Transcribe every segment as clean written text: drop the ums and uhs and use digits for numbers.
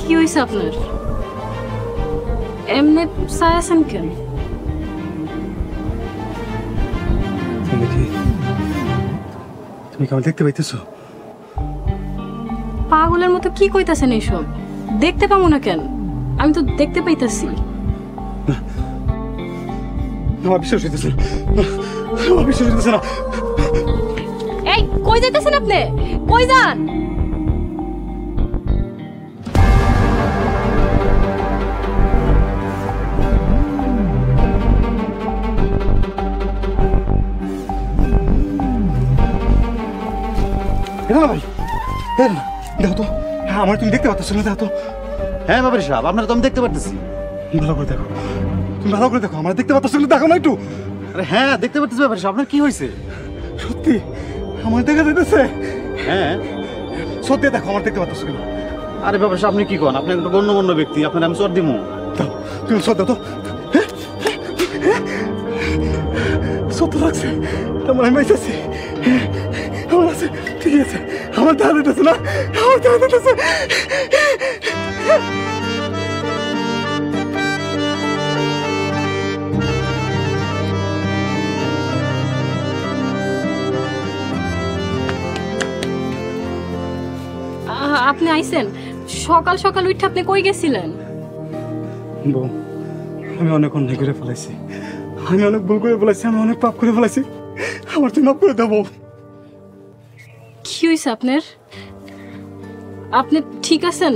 কি হয়েছে আপনার? এমনি চাই আছেন কেন? তুমি কেমন দেখতে পাইতেছো? পাগলের মতো কি কইতাছেন এইসব? দেখতে পাবো না কেন? আমি তো দেখতে পাইতাছি। আমার বিশ্বাস হইতেছে না, আমার বিশ্বাস হইতেছে না। এই কই যাইতেছেন আপনি? কই যান? ভাই দেখো তো, হ্যাঁ আমার তুমি দেখতে পাচ্ছ না? দেখো তো। হ্যাঁ বাবরি সাহেব, আপনারা তো আমি দেখতে পারতেছি। ভালো করে দেখো, তুমি ভালো করে দেখো, আমার দেখতে পাচ্ছ না? দেখো না একটু। আরে হ্যাঁ দেখতে পারতেছি বাবরি সাহেব, আপনার কি হয়েছে? সত্যি আমার দেখা যাইতেছে? হ্যাঁ সত্যি দেখো, আমার দেখতে পাচ্ছ না? আরে বাবরি সাহেব আপনি কি করেন? আপনি একটা গণ্যমান্য ব্যক্তি, আপনার আমি চোর দিমু। দাও, তুমি সত্যি তো সত্য লাগছে, তেমন আমি পাইতেছি। আমার আছে, ঠিক আছে, আমার দেখা দিতেছে না, আমার দেখা দিতেছে। আপনি আইছেন? সকাল সকাল উঠে আপনি কই গেছিলেন? বউ, আমি অনেক অন্যায় করে ফেলাইছি, আমি অনেক ভুল করে ফেলাইছি, আমি অনেক পাপ করে ফেলাইছি, আমার তুমি মাফ করে দেবো। কি হয়েছে আপনার? আপনি ঠিক আছেন?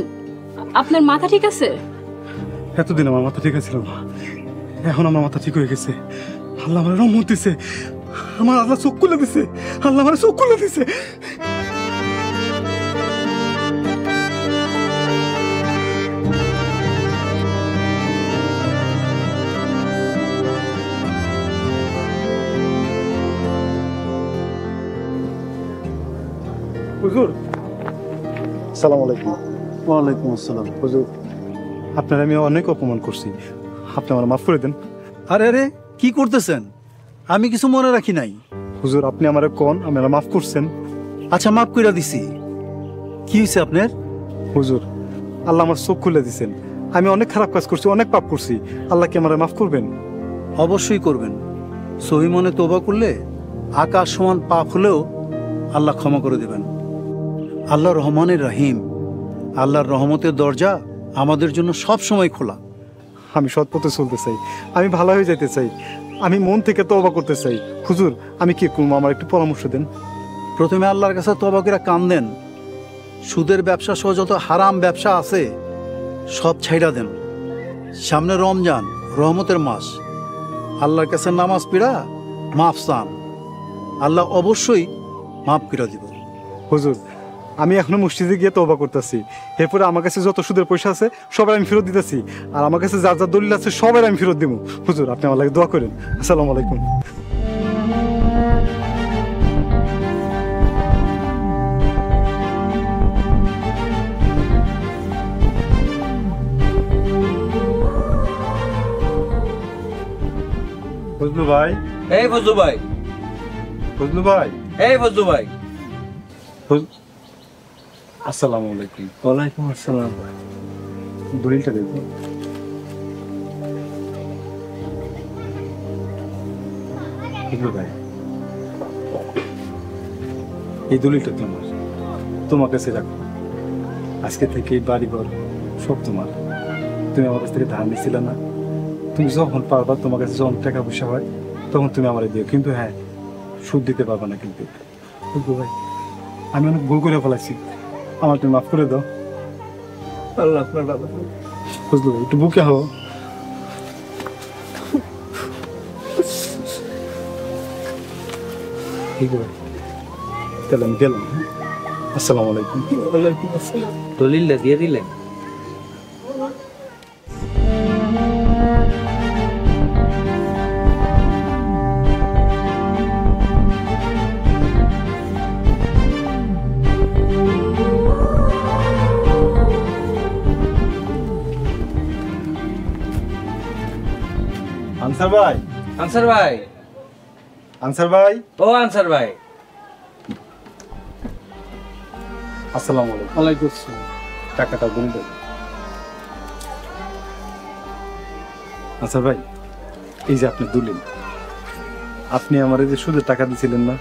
আপনার মাথা ঠিক আছে? এতদিন আমার মাথা ঠিক আছিল না, এখন আমার মাথা ঠিক হয়ে গেছে। আল্লাহ আমার রহমত দিছে, আমার আল্লাহ চোখ খুলে দিছে, আল্লাহ আমার চোখ খুলে দিছে। হুজুর, আসসালামু আলাইকুম। ওয়ালাইকুম আসসালাম। হুজুর, আপনার আমি অনেক অপমান করছি, আপনি আমার মাফ করে দেন। আরে আরে কি করতেছেন? আমি কিছু মনে রাখি নাই। হুজুর, আপনি আমার কোন আমি মাফ করছেন? আচ্ছা মাফ কইরা দিছি। কি হয়েছে আপনার? হুজুর, আল্লাহ আমার চোখ খুলে দিছেন, আমি অনেক খারাপ কাজ করছি, অনেক পাপ করছি, আল্লাহ কি আমার মাফ করবেন? অবশ্যই করবেন। সহি মনে তওবা করলে আকাশ সমান পাপ হলেও আল্লাহ ক্ষমা করে দেবেন। আল্লাহ রহমানের রহিম, আল্লাহর রহমতের দরজা আমাদের জন্য সব সময় খোলা। আমি সৎ পথে চলতে চাই, আমি ভালো হয়ে যেতে চাই, আমি মন থেকে তওবা করতে চাই। হুজুর, আমি কি করবো, আমার একটু পরামর্শ দেন। প্রথমে আল্লাহর কাছে তওবা করে কান্দেন। সুদের ব্যবসা সহ যত হারাম ব্যবসা আছে সব ছাইড়া দেন। সামনে রমজান, রহমতের মাস, আল্লাহর কাছে নামাজ পড়া মাফ চান, আল্লাহ অবশ্যই মাফ করে দিব। হুজুর, আমি এখনো মসজিদে গিয়ে তওবা করতেছি, এরপরে আমার কাছে যত সুদের পয়সা আছে সবাই আমি ফেরত দিতেছি, আর আমার কাছে যার যার দলিল আছে সবাই আমি ফেরত দিব। হুজুর, আপনি আমার লাগে দোয়া করেন। আসসালামু আলাইকুম। ফজলু ভাই, এই ফজলু ভাই, ফজলু ভাই, এই ফজলু ভাই। আসসালামু আলাইকুম। ওয়ালাইকুম আসসালাম। দলিলটা দেখো। ফজলু ভাই, এই দলিলটা তোমার, তোমার কাছে রাখো। আজকে থেকে এই বাড়িঘর সব তোমার। তুমি আমার কাছ থেকে ধার নিচ্ছিলে না, তুমি যখন পারবা, তোমার কাছে যখন টাকা পয়সা হয় তখন তুমি আমার দিও, কিন্তু হ্যাঁ সুদ দিতে পারবা না কিন্তু। ফজলু ভাই, আমি অনেক ভুল করে ফেলাইছি, আমার তুমি মাফ করে দাও। আল্লাহ আপনার বাবা। ফজলু ভাই, একটু বুকে হও। ঠিক আছে, তাহলে আমি গেলাম। আসসালামু আলাইকুম। ওয়ালাইকুম আসসালাম। দলিলটা দিয়ে দিলেন? আনসার ভাই, আনসার ভাই, আনসার ভাই, ও আনসার ভাই। আসসালামু আলাইকুম। ওয়ালাইকুম আসসালাম। টাকাটা গুনে দেবো। আচ্ছা ভাই, এই যে আপনি দলিল, আপনি আমার এই যে সুদের টাকা দিয়েছিলেন না,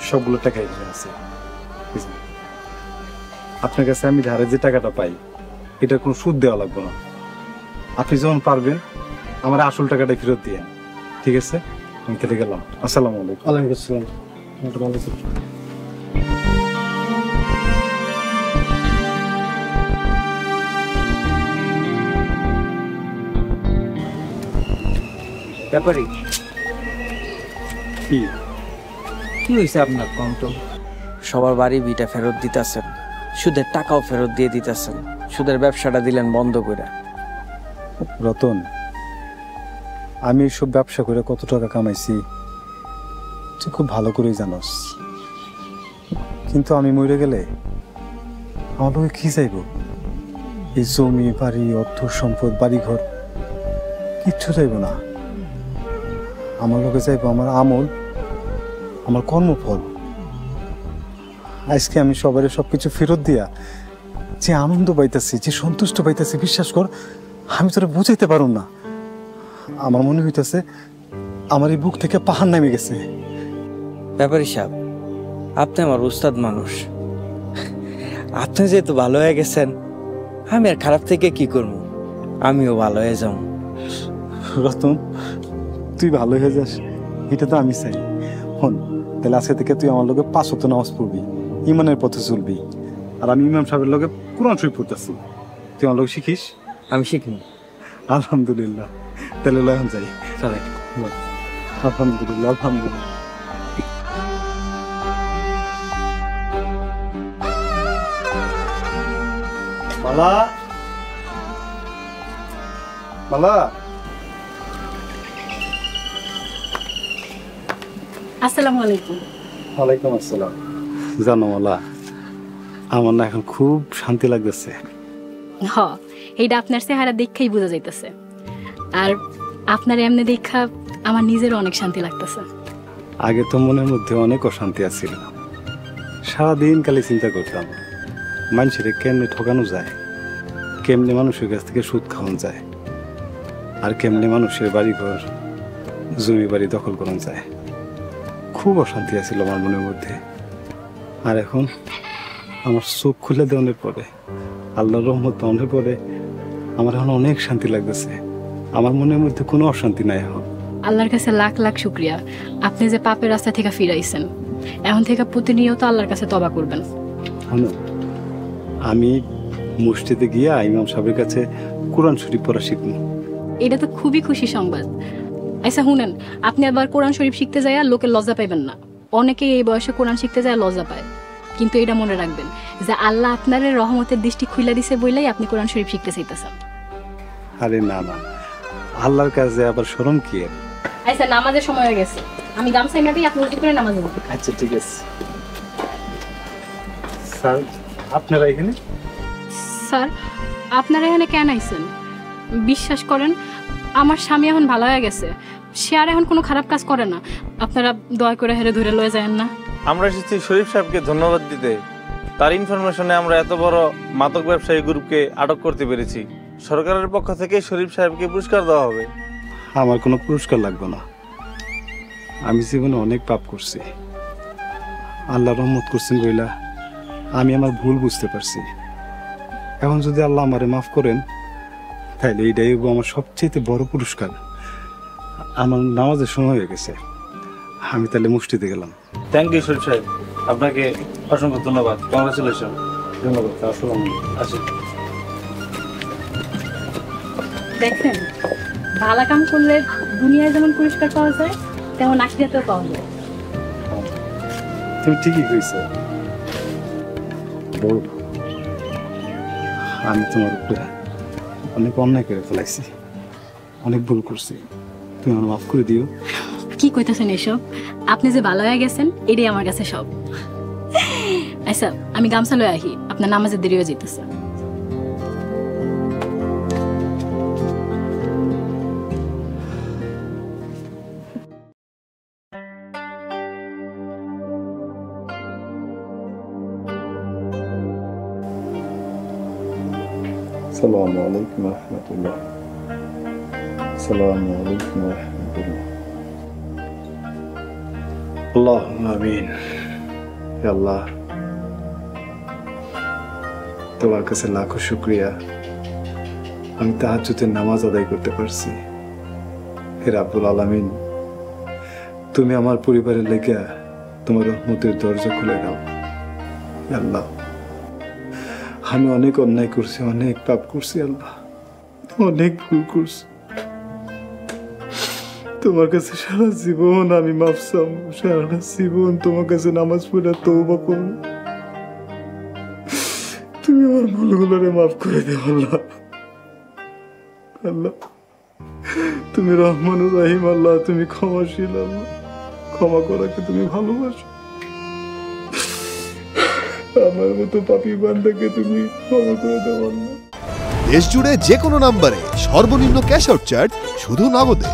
সবগুলো টাকা এখানে আছে। বুঝলেন? আপনার কাছে আমি ধারে যে টাকাটা পাই, এটা কোনো সুদ দেওয়া লাগবে না। আপনি যখন পারবেন আমার আসল টাকাটা ফেরত দিয়ে, ঠিক আছে? আমি তাহলে গেলাম। আসসালামু আলাইকুম। ওয়ালাইকুম আসসালাম। ভালো আছেন? ব্যাপারী কি কি হয়েছে আপনার কম তো? সবার বাড়ি বিটা ফেরত দিতেছেন, সুদের টাকাও ফেরত দিয়ে দিতেছেন, সুদের ব্যবসাটা দিলেন বন্ধ করে। রতন, আমি এইসব ব্যবসা করে কত টাকা কামাইছি তুই খুব ভালো করেই জানোস। কিন্তু আমি মরে গেলে আমার লোকে কি চাইব? এই জমি বাড়ি অর্থ সম্পদ বাড়িঘর কিচ্ছু চাইব না। আমার লোকে চাইব আমার আমল, আমার কর্মফল। আজকে আমি সবারই সবকিছু ফেরত দিয়া যে আনন্দ পাইতেছি, যে সন্তুষ্ট পাইতেছি, বিশ্বাস কর আমি তোরা বুঝাইতে পারুম না। আমার মনে হইতেছে আমার এই বুক থেকে পাহাড় নামে গেছে। ব্যাপারী সাহেব, আপনি আমার উস্তাদ মানুষ, আপনি যেহেতু ভালো হয়ে গেছেন, আমি আর খারাপ থেকে কি করবো, আমিও ভালো হয়ে যাবো। রতন, তুই ভালো হয়ে যাস এটা তো আমি চাই। হন, তাহলে আজকে থেকে তুই আমার লোকে 5 ওয়াক্ত নামাজ পড়বি, ইমানের পথে চলবি। আর আমি ইমাম সাহেবের লোকে কোরআন শরীফ পড়তেছি, তুই আমার লোক শিখিস। আমি শিখবো। আলহামদুলিল্লাহ, তাহলে এখন যাই। চলে। আলহামদুলিল্লাহ, আলহামদুলিল্লাহ। মালা, মালা। আসসালামু আলাইকুম। ওয়ালাইকুম আসসালাম। জানো মালা, আমার না এখন খুব শান্তি লাগতেছে। হ, এইটা আপনার চেহারা দেখেই বোঝা যাইতেছে। আর আপনার এমনি দেখা আমার নিজেরও অনেক শান্তি লাগতেছে। আগে তো মনের মধ্যে অনেক অশান্তি আছিল, সারাদিন খালি চিন্তা করতাম মানুষের কেমনে ঠকানো যায়, কেমনে মানুষের কাছ থেকে সুদ খাওয়ানো যায়, আর কেমনে মানুষের বাড়িঘর জমি বাড়ি দখল করানো যায়। খুব অশান্তি আছিল আমার মনের মধ্যে। আর এখন আমার চোখ খুলে দেওয়ার পরে, আল্লাহর রহমত পাওয়ার পরে আমার এখন অনেক শান্তি লাগতেছে। আমার মনের মধ্যে কোনো অশান্তি নাই এখন। আল্লাহর কাছে লাখ লাখ শুক্রিয়া, আপনি যে পাপের রাস্তা থেকে ফিরাইছেন। এখন থেকে প্রতিনিয়ত আল্লাহর কাছে তওবা করবেন। শোনো, আমি মসজিদে গিয়ে ইমাম সাহেবের কাছে কোরআন শরীফ পড়া শিখব। এটা তো খুবই খুশি সংবাদ। আচ্ছা শুনেন, আপনি আবার কোরআন শরীফ শিখতে যায় লোকের লজ্জা পাইবেন না। অনেকে এই বয়সে কোরআন শিখতে যায় লজ্জা পায়, কিন্তু এটা মনে রাখবেন যে আল্লাহ আপনার রহমতের দৃষ্টি খুলে দিছে বইলাই আপনি কোরআন শরীফ শিখতে চাইতেছেন। আরে না না, আল্লাহর কাছে আবার শরম কি? আচ্ছা, নামাজের সময় হয়ে গেছে, আমি গামছাই না দিই, আপনি উঠে করে নামাজ পড়ুন। আচ্ছা ঠিক আছে। স্যার, আপনারা এখানে? স্যার, আপনারা এখানে কেন আইছেন? বিশ্বাস করেন, আমার স্বামী এখন ভালো হয়ে গেছে, সে আর এখন কোনো খারাপ কাজ করে না। আপনারা দয়া করে হেরে ধরে লয়ে যায় না। আমরা এসেছি শরীফ সাহেবকে ধন্যবাদ দিতে। তার ইনফরমেশনে আমরা এত বড় মাদক ব্যবসায়ী গ্রুপকে আটক করতে পেরেছি। সরকারের পক্ষ থেকে শরীফ সাহেবকে পুরস্কার দেওয়া হবে। আমার কোনো পুরস্কার লাগবে না। আমি জীবনে অনেক পাপ করছি, আল্লাহ রহমত করছেন বইলা আমি আমার ভুল বুঝতে পারছি। এখন যদি আল্লাহ আমারে মাফ করেন, তাহলে এইটাই হবো আমার সবচেয়ে বড় পুরস্কার। আমার নামাজের সময় হয়ে গেছে, আমি তাহলে মসজিদে গেলাম। থ্যাংক ইউ শরীফ সাহেব, আপনাকে অসংখ্য ধন্যবাদ। কংগ্রাচুলেশন। ধন্যবাদ। আসসালামু আলাইকুম। আসি। দেখেন, ভালো কাম করলে দুনিয়ায় যেমন পুরস্কার পাওয়া যায়, তেমন আখিরাতেও পাওয়া যায়। তুমি ঠিকই কইছো বউ, আমি তোমার উপরে অনেক অন্যায় করে ফেলাইছি, অনেক ভুল করছি। তুমি আমার মাফ করে দিও। কি কইতেছেন এসব? আপনি যে ভালো হয়ে গেছেন এটাই আমার কাছে সব। আচ্ছা, আমি গামছা লয়ে আহি, আপনার নামাজের দেরি হয়ে যেতেছে। আসসালামু আলাইকুম রহমতুল্লাহ। আসসালামু আলাইকুম ওয়া রাহমাতুল্লাহ। আল্লাহুম্মা আমিন। হে আল্লাহ, তোমার কাছে লাখো শুকরিয়া, আমি তাহাজ্জুদের নামাজ আদায় করতে পারছি। হে রাব্বুল আলামিন, তুমি আমার পরিবারের লেগে তোমার রহমতের দরজা খুলে দাও। হে আল্লাহ, আমি অনেক অন্যায় করছি, অনেক পাপ করছি আল্লাহ, অনেক ভুল করছি। তোমার কাছে সারা জীবন আমি মাফ চাবো, সারা জীবন তোমার কাছে নামাজ পড়ে তওবা করব। তুমি আমার ভুলগুলোরে মাফ করে দাও আল্লাহ। আল্লাহ, তুমি রহমানুর রহিম আল্লাহ, তুমি ক্ষমাশীল আল্লাহ, ক্ষমা করাকে তুমি ভালোবাসো। আমার মতো পাপী বান্দাকে তুমি ক্ষমা করে দাও আল্লাহ। দেশ জুড়ে যে কোনো নম্বরে সর্বনিম্ন ক্যাশ আউট চার্জ শুধু নগদে।